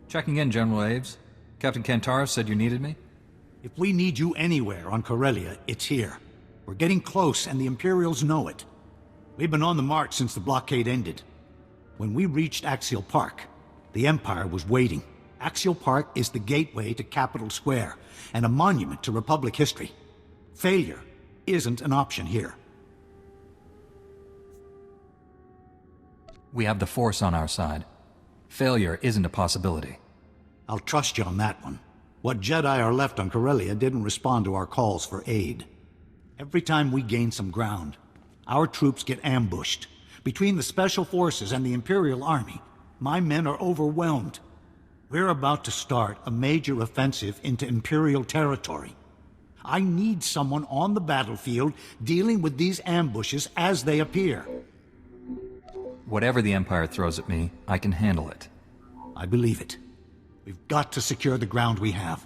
Checking in, General Aves. Captain Kantara said you needed me? If we need you anywhere on Corellia, it's here. We're getting close, and the Imperials know it. We've been on the march since the blockade ended. When we reached Axial Park, the Empire was waiting. Axial Park is the gateway to Capitol Square, and a monument to Republic history. Failure isn't an option here. We have the Force on our side. Failure isn't a possibility. I'll trust you on that one. What Jedi are left on Corellia didn't respond to our calls for aid. Every time we gain some ground, our troops get ambushed. Between the Special Forces and the Imperial Army, my men are overwhelmed. We're about to start a major offensive into Imperial territory. I need someone on the battlefield dealing with these ambushes as they appear. Whatever the Empire throws at me, I can handle it. I believe it. We've got to secure the ground we have.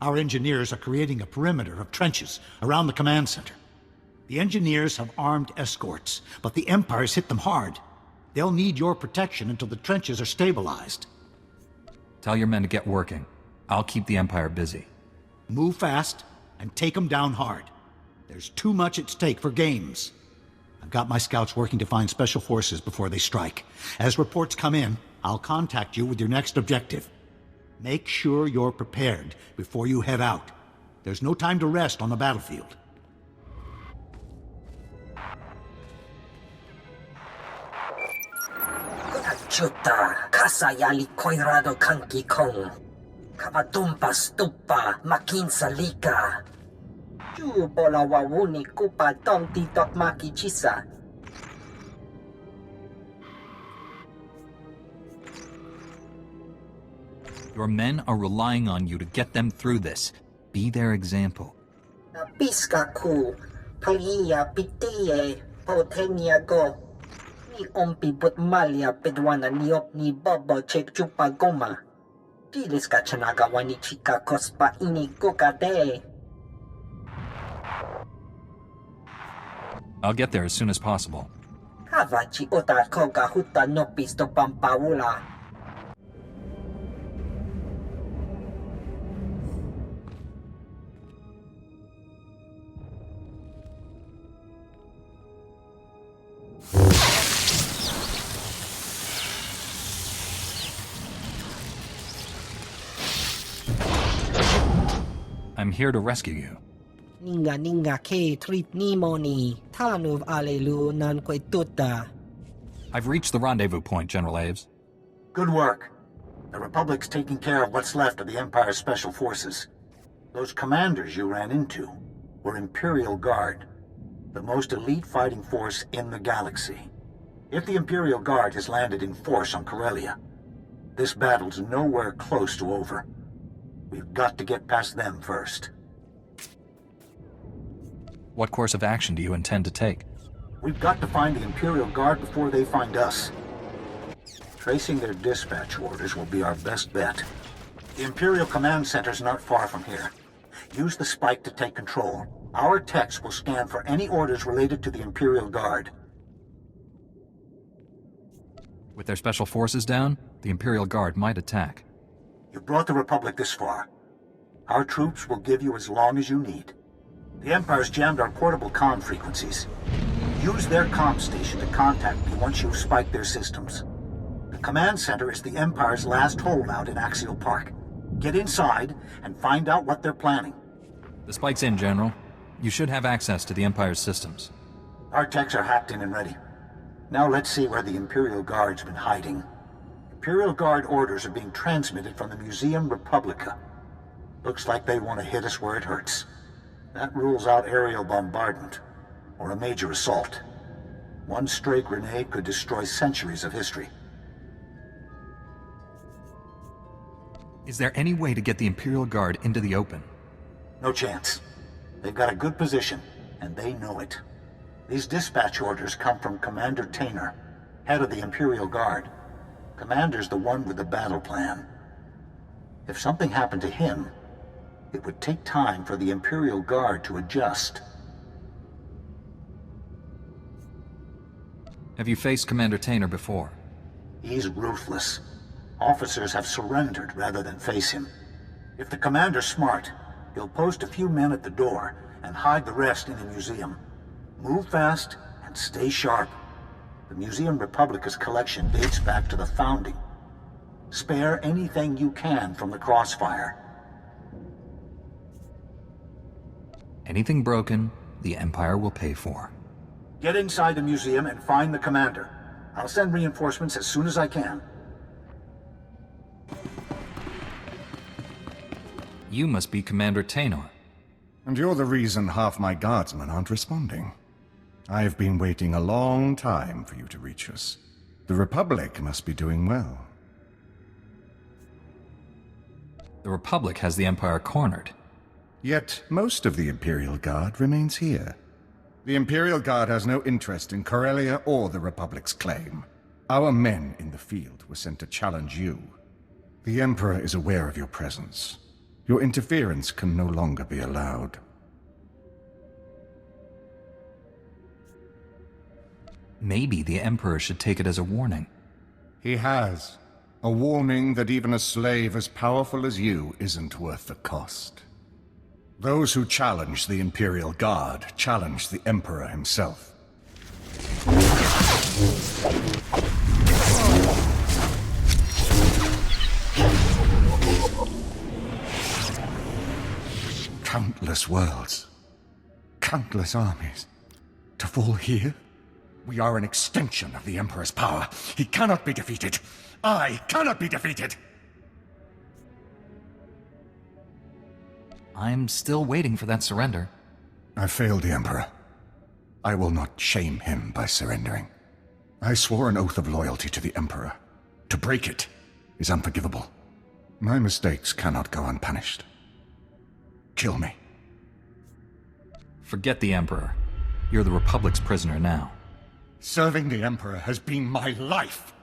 Our engineers are creating a perimeter of trenches around the command center. The engineers have armed escorts, but the Empire's hit them hard. They'll need your protection until the trenches are stabilized. Tell your men to get working. I'll keep the Empire busy. Move fast and take them down hard. There's too much at stake for games. I've got my scouts working to find Special Forces before they strike. As reports come in, I'll contact you with your next objective. Make sure you're prepared before you head out. There's no time to rest on the battlefield. Chuta, kasayali koirado kanki kong. Kabatumpa stupa, makinsa lika. Chu bola wawuni kupa tomti tok maki chisa. Your men are relying on you to get them through this. Be their example. Piska ku, palia pitiye, potenia go. Ni ompi but malia pedwana niop ni bobo chek chupa goma. Dilis ka chanaga wani chika kospa ini kokade. I'll get there as soon as possible. Kavachi ota koga huta no pisto pampaula. I'm here to rescue you. Ninga ke trip ni moni, tanuv alelu nan kwe tuta. I've reached the rendezvous point, General Aves. Good work. The Republic's taking care of what's left of the Empire's Special Forces. Those commanders you ran into were Imperial Guard, the most elite fighting force in the galaxy. If the Imperial Guard has landed in force on Corellia, this battle's nowhere close to over. We've got to get past them first. What course of action do you intend to take? We've got to find the Imperial Guard before they find us. Tracing their dispatch orders will be our best bet. The Imperial Command Center's not far from here. Use the spike to take control. Our techs will scan for any orders related to the Imperial Guard. With their special forces down, the Imperial Guard might attack. You brought the Republic this far. Our troops will give you as long as you need. The Empire's jammed our portable comm frequencies. Use their comm station to contact me once you've spiked their systems. The command center is the Empire's last holdout in Axial Park. Get inside and find out what they're planning. The spike's in, General. You should have access to the Empire's systems. Our techs are hacked in and ready. Now let's see where the Imperial Guard's been hiding. Imperial Guard orders are being transmitted from the Museum Republica. Looks like they want to hit us where it hurts. That rules out aerial bombardment, or a major assault. One stray grenade could destroy centuries of history. Is there any way to get the Imperial Guard into the open? No chance. They've got a good position, and they know it. These dispatch orders come from Commander Tainer, head of the Imperial Guard. Commander's the one with the battle plan. If something happened to him, it would take time for the Imperial Guard to adjust. Have you faced Commander Tainer before? He's ruthless. Officers have surrendered rather than face him. If the commander's smart, he'll post a few men at the door and hide the rest in the museum. Move fast and stay sharp. The Museum Republica's collection dates back to the founding. Spare anything you can from the crossfire. Anything broken, the Empire will pay for. Get inside the museum and find the commander. I'll send reinforcements as soon as I can. You must be Commander Taynor. And you're the reason half my guardsmen aren't responding. I've been waiting a long time for you to reach us. The Republic must be doing well. The Republic has the Empire cornered. Yet most of the Imperial Guard remains here. The Imperial Guard has no interest in Corellia or the Republic's claim. Our men in the field were sent to challenge you. The Emperor is aware of your presence. Your interference can no longer be allowed. Maybe the Emperor should take it as a warning. He has. A warning that even a slave as powerful as you isn't worth the cost. Those who challenge the Imperial Guard challenge the Emperor himself. Countless worlds. Countless armies. To fall here? We are an extension of the Emperor's power. He cannot be defeated. I cannot be defeated! I'm still waiting for that surrender. I failed the Emperor. I will not shame him by surrendering. I swore an oath of loyalty to the Emperor. To break it is unforgivable. My mistakes cannot go unpunished. Kill me. Forget the Emperor. You're the Republic's prisoner now. Serving the Emperor has been my life.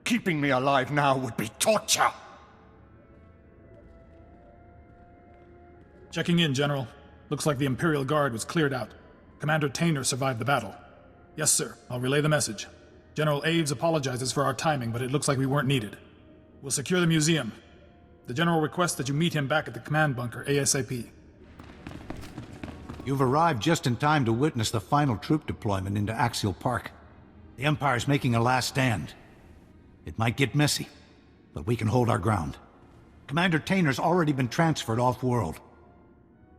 Keeping me alive now would be torture. Checking in, General. Looks like the Imperial Guard was cleared out. Commander Taynor survived the battle. Yes, sir. I'll relay the message. General Aves apologizes for our timing, but it looks like we weren't needed. We'll secure the museum. The General requests that you meet him back at the command bunker ASAP. You've arrived just in time to witness the final troop deployment into Axial Park. The Empire's making a last stand. It might get messy, but we can hold our ground. Commander Taynor's already been transferred off-world.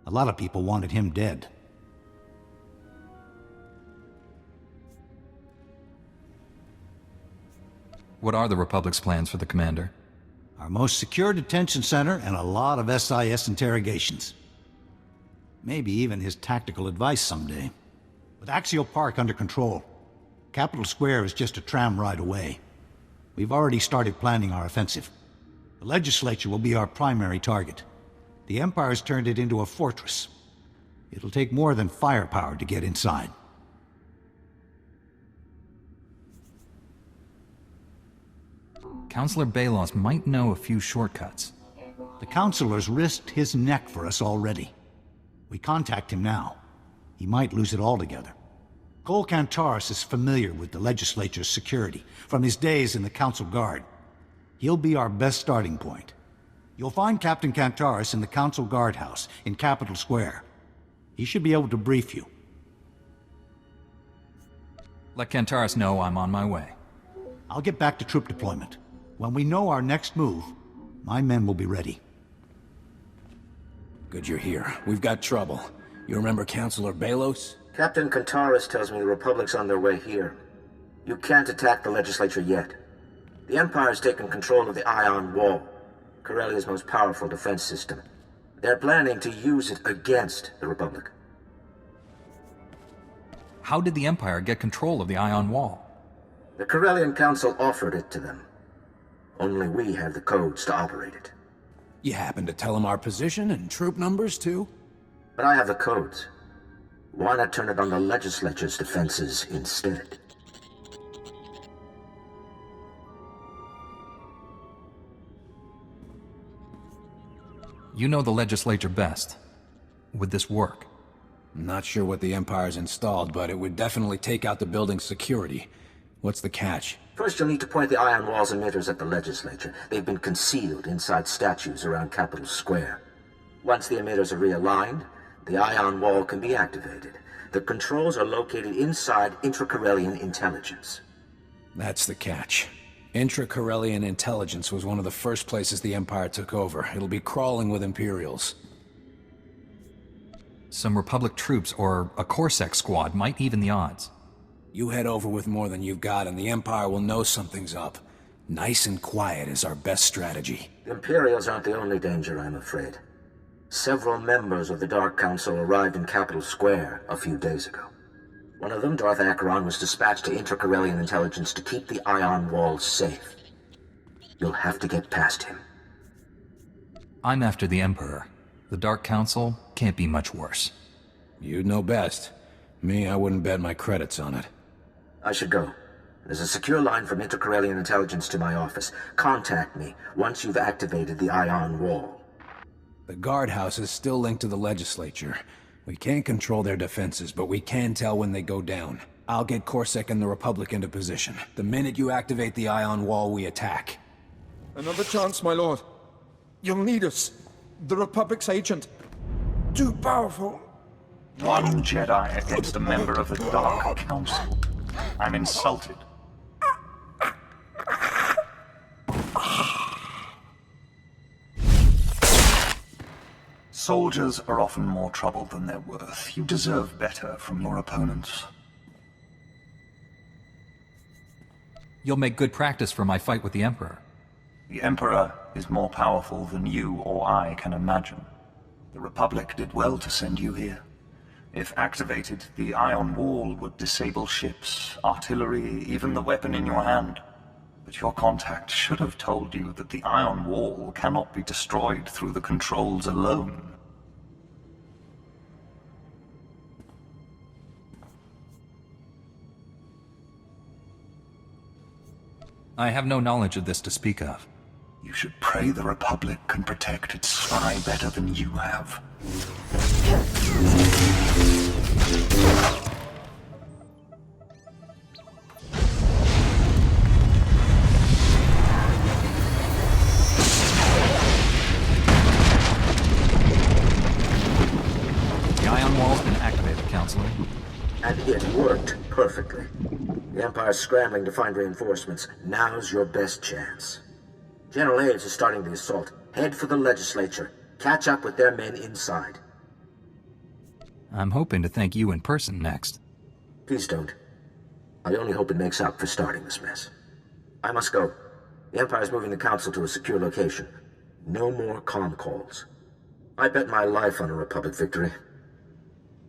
A lot of people wanted him dead. What are the Republic's plans for the Commander? Our most secure detention center and a lot of SIS interrogations. Maybe even his tactical advice someday. With Axial Park under control, Capitol Square is just a tram ride away. We've already started planning our offensive. The legislature will be our primary target. The Empire's turned it into a fortress. It'll take more than firepower to get inside. Counselor Balos might know a few shortcuts. The Counselor's risked his neck for us already. We contact him now. He might lose it altogether. Cole Kantaris is familiar with the legislature's security from his days in the Council Guard. He'll be our best starting point. You'll find Captain Kantaris in the Council Guardhouse in Capitol Square. He should be able to brief you. Let Kantaris know I'm on my way. I'll get back to troop deployment. When we know our next move, my men will be ready. Good you're here. We've got trouble. You remember Counselor Balos? Captain Kantaris tells me the Republic's on their way here. You can't attack the legislature yet. The Empire's taken control of the Ion Wall, Corellia's most powerful defense system. They're planning to use it against the Republic. How did the Empire get control of the Ion Wall? The Corellian Council offered it to them. Only we have the codes to operate it. You happen to tell him our position and troop numbers, too? But I have the codes. Why not turn it on the legislature's defenses instead? You know the legislature best. Would this work? Not sure what the Empire's installed, but it would definitely take out the building's security. What's the catch? First, you'll need to point the ion wall's emitters at the legislature. They've been concealed inside statues around Capitol Square. Once the emitters are realigned, the ion wall can be activated. The controls are located inside intra-Corellian intelligence. That's the catch. Intra-Corellian intelligence was one of the first places the Empire took over. It'll be crawling with Imperials. Some Republic troops or a Corsair squad might even the odds. You head over with more than you've got, and the Empire will know something's up. Nice and quiet is our best strategy. The Imperials aren't the only danger, I'm afraid. Several members of the Dark Council arrived in Capitol Square a few days ago. One of them, Darth Acheron, was dispatched to intra-Corellian intelligence to keep the ion wall safe. You'll have to get past him. I'm after the Emperor. The Dark Council can't be much worse. You'd know best. Me, I wouldn't bet my credits on it. I should go. There's a secure line from intra-Corellian intelligence to my office. Contact me once you've activated the ion wall. The guardhouse is still linked to the legislature. We can't control their defenses, but we can tell when they go down. I'll get Corsair and the Republic into position. The minute you activate the ion wall, we attack. Another chance, my lord. You'll need us. The Republic's agent. Too powerful. One Jedi against a member of the Dark Council. I'm insulted. Soldiers are often more trouble than they're worth. You deserve better from your opponents. You'll make good practice for my fight with the Emperor. The Emperor is more powerful than you or I can imagine. The Republic did well to send you here. If activated, the ion wall would disable ships, artillery, even the weapon in your hand. But your contact should have told you that the ion wall cannot be destroyed through the controls alone. I have no knowledge of this to speak of. You should pray the Republic can protect its spy better than you have. The ion wall's been activated, Counselor. And it worked perfectly. The Empire's scrambling to find reinforcements. Now's your best chance. General Aves is starting the assault. Head for the legislature. Catch up with their men inside. I'm hoping to thank you in person next. Please don't. I only hope it makes up for starting this mess. I must go. The Empire's moving the Council to a secure location. No more comm calls. I bet my life on a Republic victory.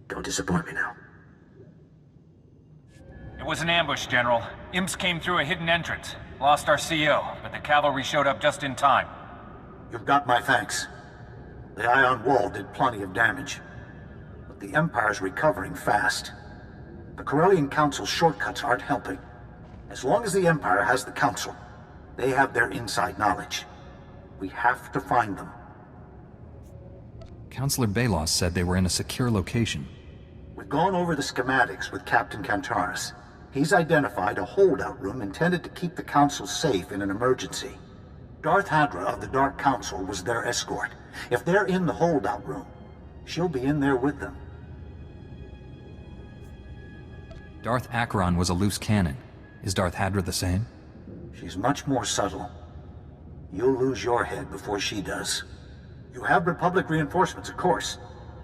Don't disappoint me now. It was an ambush, General. Imps came through a hidden entrance. Lost our CO, but the cavalry showed up just in time. You've got my thanks. The ion wall did plenty of damage. But the Empire's recovering fast. The Corellian Council's shortcuts aren't helping. As long as the Empire has the Council, they have their inside knowledge. We have to find them. Counselor Balos said they were in a secure location. We've gone over the schematics with Captain Kantaris. He's identified a holdout room intended to keep the Council safe in an emergency. Darth Hadra of the Dark Council was their escort. If they're in the holdout room, she'll be in there with them. Darth Acheron was a loose cannon. Is Darth Hadra the same? She's much more subtle. You'll lose your head before she does. You have Republic reinforcements, of course.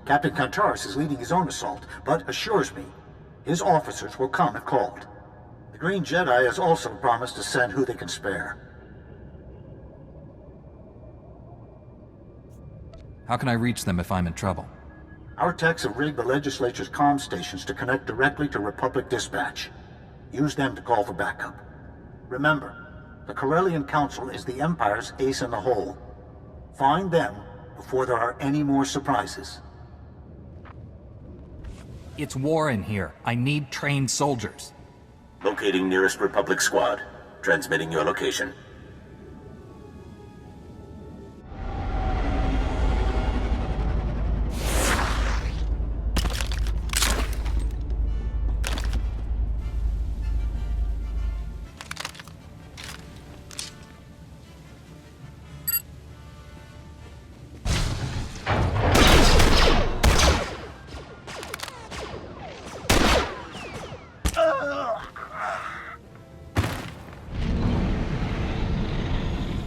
Captain Kantaris is leading his own assault, but assures me his officers will come if called. The Green Jedi has also promised to send who they can spare. How can I reach them if I'm in trouble? Our techs have rigged the legislature's comm stations to connect directly to Republic dispatch. Use them to call for backup. Remember, the Corellian Council is the Empire's ace in the hole. Find them before there are any more surprises. It's war in here. I need trained soldiers. Locating nearest Republic squad. Transmitting your location.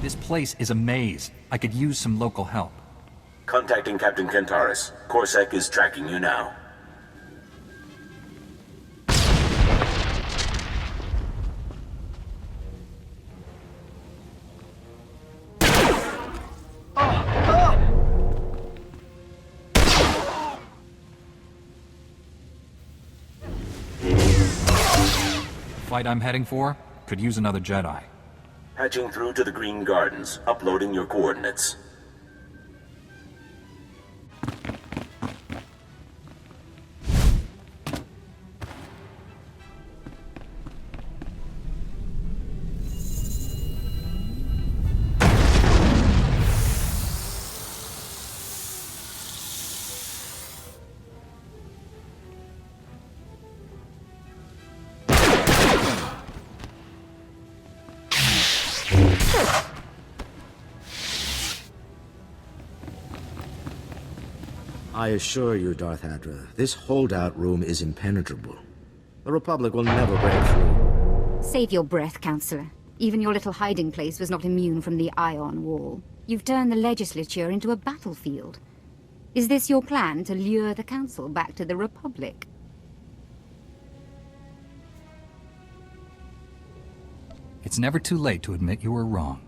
This place is a maze. I could use some local help. Contacting Captain Kentaris. Corsac is tracking you now. Fight I'm heading for could use another Jedi. Patching through to the Green Gardens, uploading your coordinates. I assure you, Darth Hadra, this holdout room is impenetrable. The Republic will never break through. Save your breath, Counselor. Even your little hiding place was not immune from the Ion Wall. You've turned the Legislature into a battlefield. Is this your plan to lure the Council back to the Republic? It's never too late to admit you were wrong.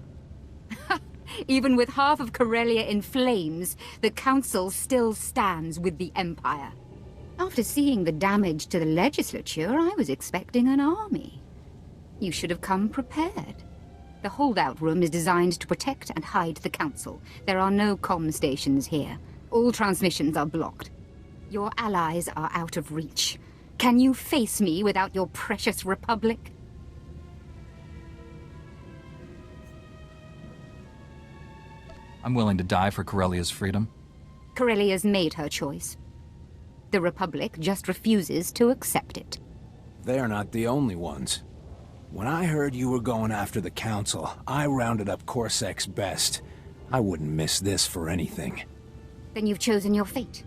Even with half of Corellia in flames, the Council still stands with the Empire. After seeing the damage to the Legislature, I was expecting an army. You should have come prepared. The holdout room is designed to protect and hide the Council. There are no comm stations here. All transmissions are blocked. Your allies are out of reach. Can you face me without your precious Republic? I'm willing to die for Corellia's freedom. Corellia's made her choice. The Republic just refuses to accept it. They're not the only ones. When I heard you were going after the Council, I rounded up Corsac's best. I wouldn't miss this for anything. Then you've chosen your fate.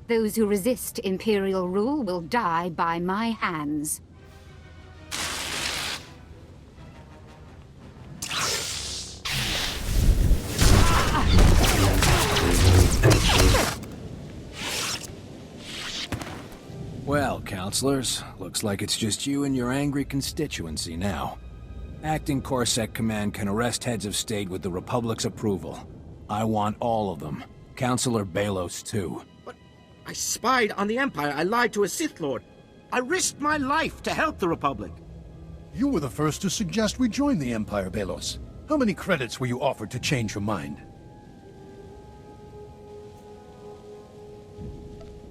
Those who resist Imperial rule will die by my hands. Well, Counselors, looks like it's just you and your angry constituency now. Acting Corsac Command can arrest heads of state with the Republic's approval. I want all of them. Counselor Balos, too. But I spied on the Empire. I lied to a Sith Lord. I risked my life to help the Republic. You were the first to suggest we join the Empire, Balos. How many credits were you offered to change your mind?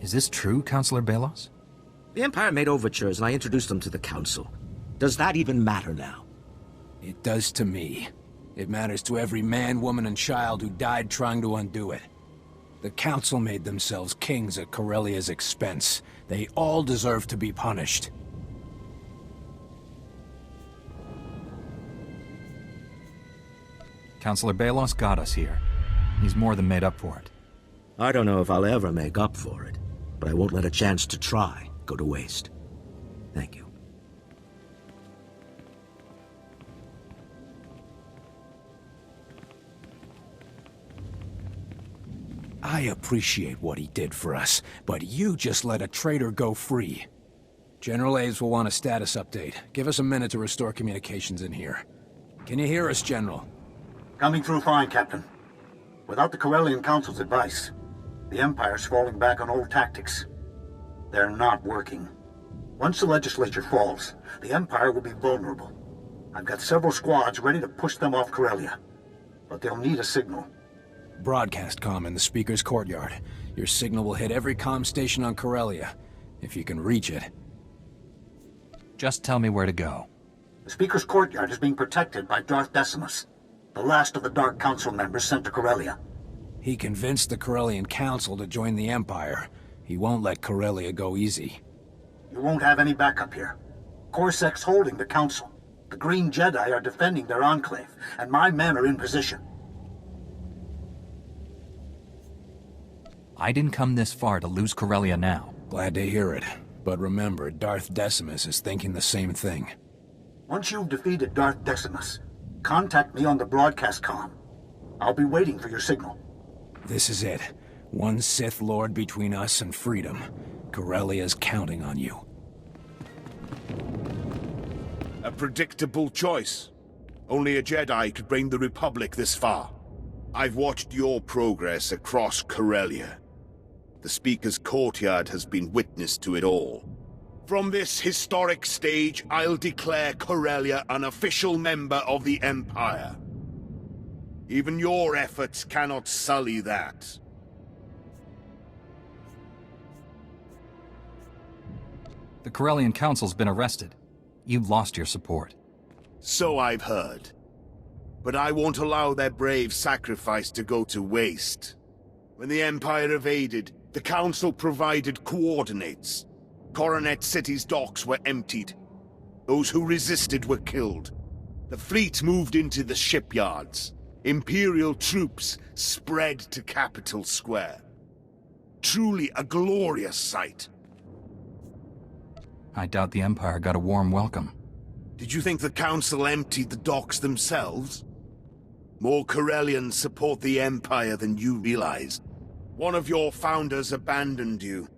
Is this true, Counselor Balos? The Empire made overtures and I introduced them to the Council. Does that even matter now? It does to me. It matters to every man, woman, and child who died trying to undo it. The Council made themselves kings at Corellia's expense. They all deserve to be punished. Counselor Balos got us here. He's more than made up for it. I don't know if I'll ever make up for it, but I won't let a chance to try go to waste. Thank you. I appreciate what he did for us, but you just let a traitor go free. General Aves will want a status update. Give us a minute to restore communications in here. Can you hear us, General? Coming through fine, Captain. Without the Corellian Council's advice, the Empire's falling back on old tactics. They're not working. Once the Legislature falls, the Empire will be vulnerable. I've got several squads ready to push them off Corellia. But they'll need a signal. Broadcast comm in the Speaker's courtyard. Your signal will hit every comm station on Corellia, if you can reach it. Just tell me where to go. The Speaker's courtyard is being protected by Darth Decimus, the last of the Dark Council members sent to Corellia. He convinced the Corellian Council to join the Empire. He won't let Corellia go easy. You won't have any backup here. Corsac's holding the Council. The Green Jedi are defending their enclave, and my men are in position. I didn't come this far to lose Corellia now. Glad to hear it. But remember, Darth Decimus is thinking the same thing. Once you've defeated Darth Decimus, contact me on the broadcast comm. I'll be waiting for your signal. This is it. One Sith Lord between us and freedom. Corellia's counting on you. A predictable choice. Only a Jedi could bring the Republic this far. I've watched your progress across Corellia. The Speaker's courtyard has been witness to it all. From this historic stage, I'll declare Corellia an official member of the Empire. Even your efforts cannot sully that. The Corellian Council's been arrested. You've lost your support. So I've heard. But I won't allow their brave sacrifice to go to waste. When the Empire evaded, the Council provided coordinates. Coronet City's docks were emptied. Those who resisted were killed. The fleet moved into the shipyards. Imperial troops spread to Capital Square. Truly a glorious sight. I doubt the Empire got a warm welcome. Did you think the Council emptied the docks themselves? More Corellians support the Empire than you realize. One of your founders abandoned you.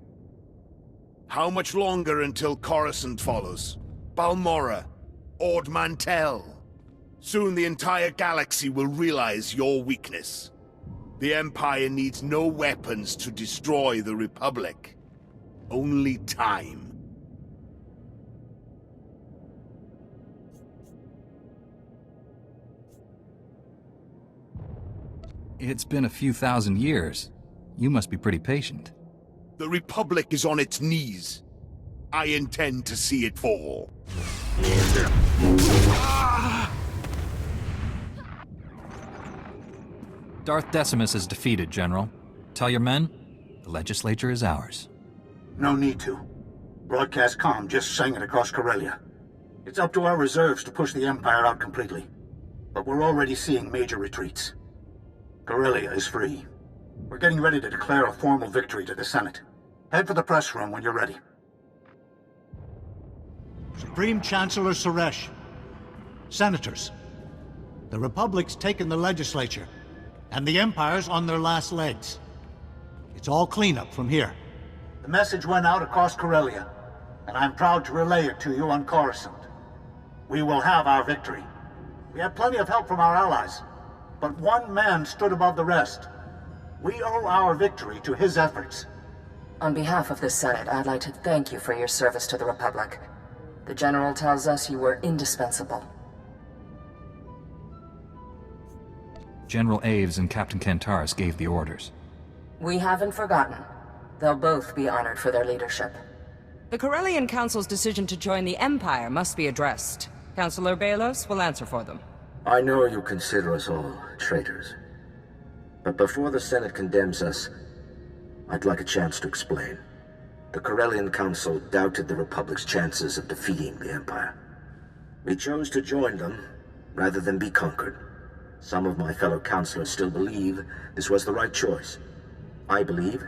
How much longer until Coruscant follows? Balmorra? Ord Mantell? Soon the entire galaxy will realize your weakness. The Empire needs no weapons to destroy the Republic. Only time. It's been a few thousand years. You must be pretty patient. The Republic is on its knees. I intend to see it fall. Darth Decimus is defeated, General. Tell your men, the legislature is ours. No need to. Broadcast comm just sang it across Corellia. It's up to our reserves to push the Empire out completely. But we're already seeing major retreats. Corellia is free. We're getting ready to declare a formal victory to the Senate. Head for the press room when you're ready. Supreme Chancellor Suresh. Senators. The Republic's taken the legislature, and the Empire's on their last legs. It's all cleanup from here. The message went out across Corellia, and I'm proud to relay it to you on Coruscant. We will have our victory. We had plenty of help from our allies, but one man stood above the rest. We owe our victory to his efforts. On behalf of the Senate, I'd like to thank you for your service to the Republic. The General tells us you were indispensable. General Aves and Captain Kantaris gave the orders. We haven't forgotten. They'll both be honored for their leadership. The Corellian Council's decision to join the Empire must be addressed. Councilor Balos will answer for them. I know you consider us all traitors. But before the Senate condemns us, I'd like a chance to explain. The Corellian Council doubted the Republic's chances of defeating the Empire. We chose to join them rather than be conquered. Some of my fellow councilors still believe this was the right choice. I believe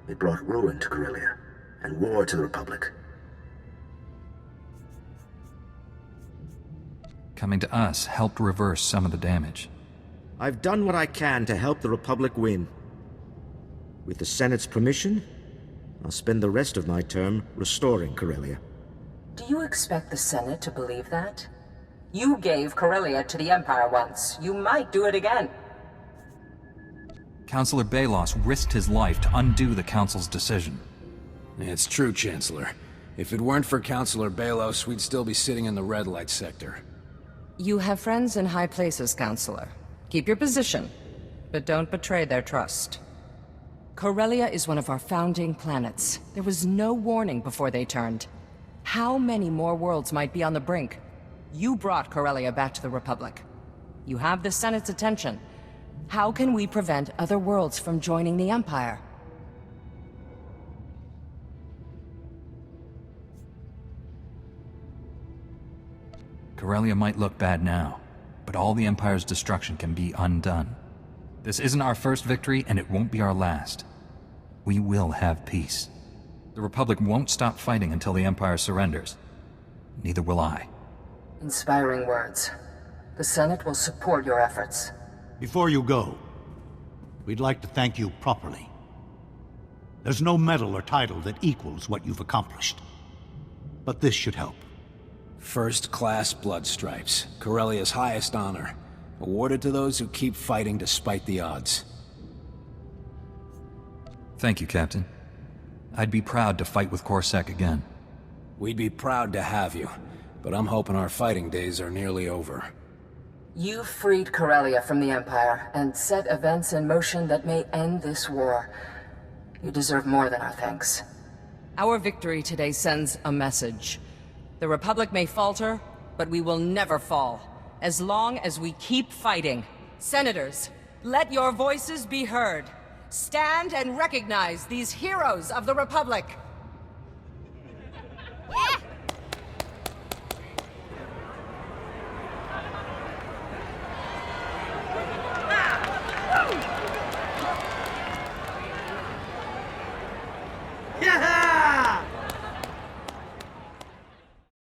it brought ruin to Corellia and war to the Republic. Coming to us helped reverse some of the damage. I've done what I can to help the Republic win. With the Senate's permission, I'll spend the rest of my term restoring Corellia. Do you expect the Senate to believe that? You gave Corellia to the Empire once. You might do it again. Councilor Balos risked his life to undo the Council's decision. It's true, Chancellor. If it weren't for Councilor Balos, we'd still be sitting in the red light sector. You have friends in high places, Counselor. Keep your position, but don't betray their trust. Corellia is one of our founding planets. There was no warning before they turned. How many more worlds might be on the brink? You brought Corellia back to the Republic. You have the Senate's attention. How can we prevent other worlds from joining the Empire? Corellia might look bad now, but all the Empire's destruction can be undone. This isn't our first victory, and it won't be our last. We will have peace. The Republic won't stop fighting until the Empire surrenders. Neither will I. Inspiring words. The Senate will support your efforts. Before you go, we'd like to thank you properly. There's no medal or title that equals what you've accomplished. But this should help. First-class blood stripes, Corellia's highest honor, awarded to those who keep fighting despite the odds. Thank you, Captain. I'd be proud to fight with Corsac again. We'd be proud to have you, but I'm hoping our fighting days are nearly over. You freed Corellia from the Empire, and set events in motion that may end this war. You deserve more than our thanks. Our victory today sends a message. The Republic may falter, but we will never fall, as long as we keep fighting. Senators, let your voices be heard. Stand and recognize these heroes of the Republic.